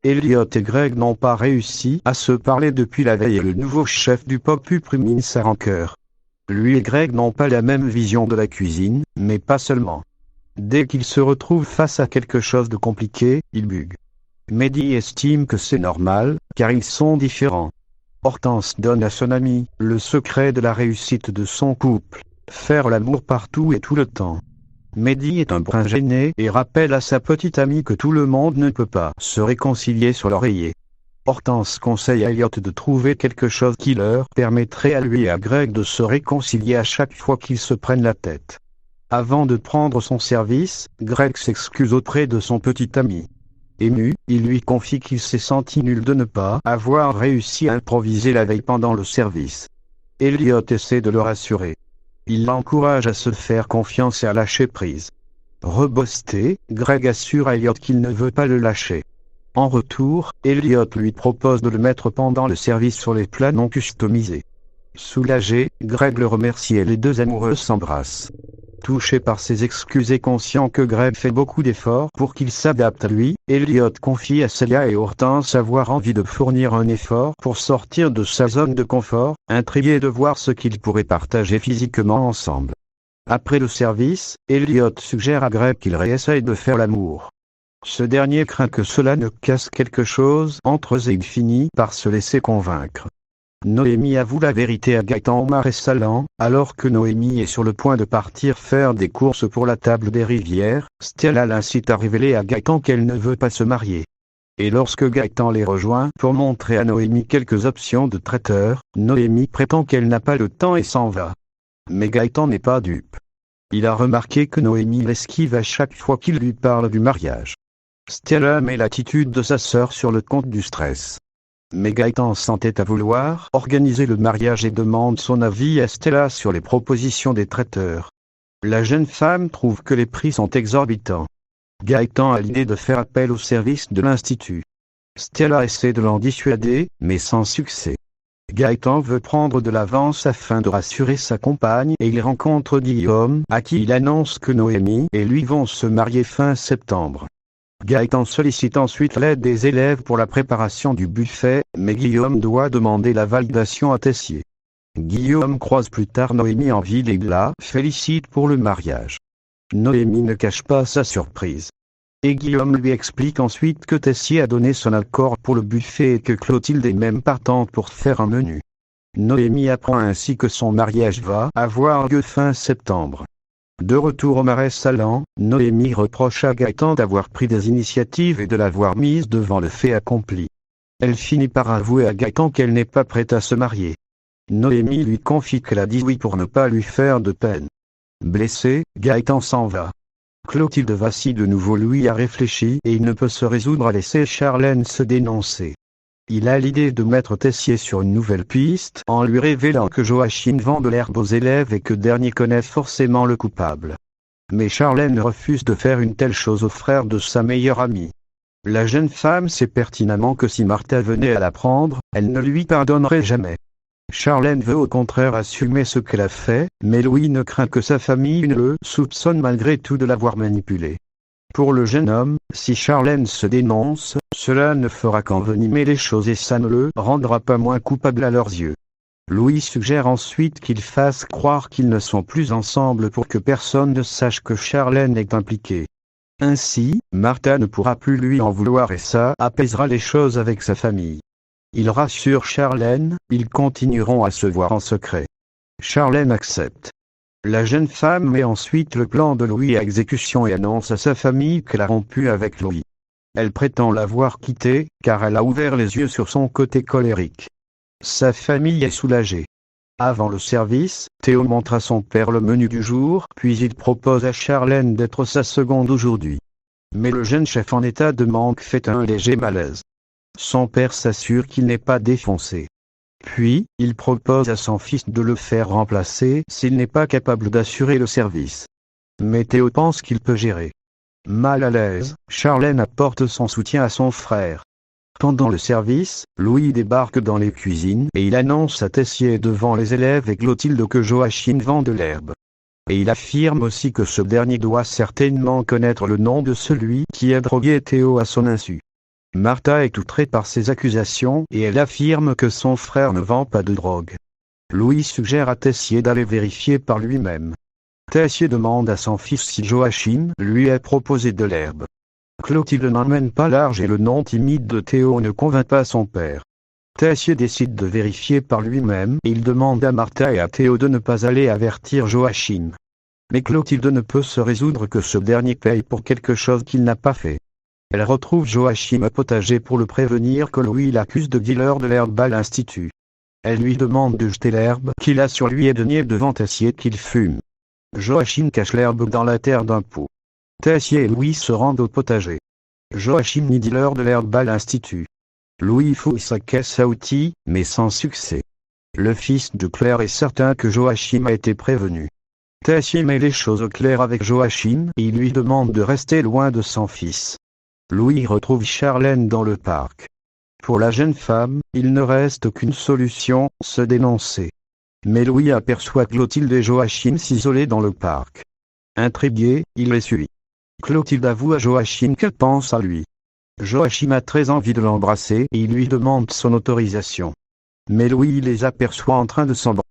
Elliot et Greg n'ont pas réussi à se parler depuis la veille et le nouveau chef du pop-up rumine sa rancœur. Lui et Greg n'ont pas la même vision de la cuisine, mais pas seulement. Dès qu'ils se retrouvent face à quelque chose de compliqué, ils buguent. Mehdi estime que c'est normal, car ils sont différents. Hortense donne à son ami le secret de la réussite de son couple: faire l'amour partout et tout le temps. Mehdi est un brin gêné et rappelle à sa petite amie que tout le monde ne peut pas se réconcilier sur l'oreiller. Hortense conseille à Elliot de trouver quelque chose qui leur permettrait à lui et à Greg de se réconcilier à chaque fois qu'ils se prennent la tête. Avant de prendre son service, Greg s'excuse auprès de son petit ami. Ému, il lui confie qu'il s'est senti nul de ne pas avoir réussi à improviser la veille pendant le service. Elliot essaie de le rassurer. Il l'encourage à se faire confiance et à lâcher prise. Rebosté, Greg assure à Elliot qu'il ne veut pas le lâcher. En retour, Elliot lui propose de le mettre pendant le service sur les plats non customisés. Soulagé, Greg le remercie et les deux amoureux s'embrassent. Touché par ses excuses et conscient que Greg fait beaucoup d'efforts pour qu'il s'adapte à lui, Elliot confie à Celia et Hortense avoir envie de fournir un effort pour sortir de sa zone de confort, intrigué de voir ce qu'ils pourraient partager physiquement ensemble. Après le service, Elliot suggère à Greg qu'il réessaye de faire l'amour. Ce dernier craint que cela ne casse quelque chose entre eux et il finit par se laisser convaincre. Noémie avoue la vérité à Gaëtan au marais salant, alors que Noémie est sur le point de partir faire des courses pour la table des rivières. Stella l'incite à révéler à Gaëtan qu'elle ne veut pas se marier. Et lorsque Gaëtan les rejoint pour montrer à Noémie quelques options de traiteur, Noémie prétend qu'elle n'a pas le temps et s'en va. Mais Gaëtan n'est pas dupe. Il a remarqué que Noémie l'esquive à chaque fois qu'il lui parle du mariage. Stella met l'attitude de sa sœur sur le compte du stress. Mais Gaëtan s'entête à vouloir organiser le mariage et demande son avis à Stella sur les propositions des traiteurs. La jeune femme trouve que les prix sont exorbitants. Gaëtan a l'idée de faire appel au service de l'Institut. Stella essaie de l'en dissuader, mais sans succès. Gaëtan veut prendre de l'avance afin de rassurer sa compagne et il rencontre Guillaume, à qui il annonce que Noémie et lui vont se marier fin septembre. Gaëtan sollicite ensuite l'aide des élèves pour la préparation du buffet, mais Guillaume doit demander la validation à Tessier. Guillaume croise plus tard Noémie en ville et la félicite pour le mariage. Noémie ne cache pas sa surprise. Et Guillaume lui explique ensuite que Tessier a donné son accord pour le buffet et que Clotilde est même partante pour faire un menu. Noémie apprend ainsi que son mariage va avoir lieu fin septembre. De retour au marais salant, Noémie reproche à Gaëtan d'avoir pris des initiatives et de l'avoir mise devant le fait accompli. Elle finit par avouer à Gaëtan qu'elle n'est pas prête à se marier. Noémie lui confie qu'elle a dit oui pour ne pas lui faire de peine. Blessé, Gaëtan s'en va. Clotilde vacille de nouveau, lui a réfléchi et il ne peut se résoudre à laisser Charlène se dénoncer. Il a l'idée de mettre Tessier sur une nouvelle piste en lui révélant que Joachim vend de l'herbe aux élèves et que dernier connaît forcément le coupable. Mais Charlène refuse de faire une telle chose au frère de sa meilleure amie. La jeune femme sait pertinemment que si Martha venait à l'apprendre, elle ne lui pardonnerait jamais. Charlène veut au contraire assumer ce qu'elle a fait, mais Louis ne craint que sa famille ne le soupçonne malgré tout de l'avoir manipulé. Pour le jeune homme, si Charlène se dénonce, cela ne fera qu'envenimer les choses et ça ne le rendra pas moins coupable à leurs yeux. Louis suggère ensuite qu'ils fassent croire qu'ils ne sont plus ensemble pour que personne ne sache que Charlène est impliquée. Ainsi, Martha ne pourra plus lui en vouloir et ça apaisera les choses avec sa famille. Il rassure Charlène, ils continueront à se voir en secret. Charlène accepte. La jeune femme met ensuite le plan de Louis à exécution et annonce à sa famille qu'elle a rompu avec Louis. Elle prétend l'avoir quitté, car elle a ouvert les yeux sur son côté colérique. Sa famille est soulagée. Avant le service, Théo montre à son père le menu du jour, puis il propose à Charlène d'être sa seconde aujourd'hui. Mais le jeune chef en état de manque fait un léger malaise. Son père s'assure qu'il n'est pas défoncé. Puis, il propose à son fils de le faire remplacer s'il n'est pas capable d'assurer le service. Mais Théo pense qu'il peut gérer. Mal à l'aise, Charlène apporte son soutien à son frère. Pendant le service, Louis débarque dans les cuisines et il annonce à Tessier devant les élèves et Clotilde que Joachim vend de l'herbe. Et il affirme aussi que ce dernier doit certainement connaître le nom de celui qui a drogué Théo à son insu. Martha est outrée par ces accusations et elle affirme que son frère ne vend pas de drogue. Louis suggère à Tessier d'aller vérifier par lui-même. Tessier demande à son fils si Joachim lui a proposé de l'herbe. Clotilde n'emmène pas large et le nom timide de Théo ne convainc pas son père. Tessier décide de vérifier par lui-même et il demande à Martha et à Théo de ne pas aller avertir Joachim. Mais Clotilde ne peut se résoudre que ce dernier paye pour quelque chose qu'il n'a pas fait. Elle retrouve Joachim au potager pour le prévenir que Louis l'accuse de dealer de l'herbe à l'Institut. Elle lui demande de jeter l'herbe qu'il a sur lui et de nier devant Tessier qu'il fume. Joachim cache l'herbe dans la terre d'un pot. Tessier et Louis se rendent au potager. Joachim nie dealer de l'herbe à l'Institut. Louis fouille sa caisse à outils, mais sans succès. Le fils de Claire est certain que Joachim a été prévenu. Tessier met les choses au clair avec Joachim et il lui demande de rester loin de son fils. Louis retrouve Charlène dans le parc. Pour la jeune femme, il ne reste qu'une solution, se dénoncer. Mais Louis aperçoit Clotilde et Joachim s'isoler dans le parc. Intrigué, il les suit. Clotilde avoue à Joachim qu'elle pense à lui. Joachim a très envie de l'embrasser et il lui demande son autorisation. Mais Louis les aperçoit en train de s'embrasser.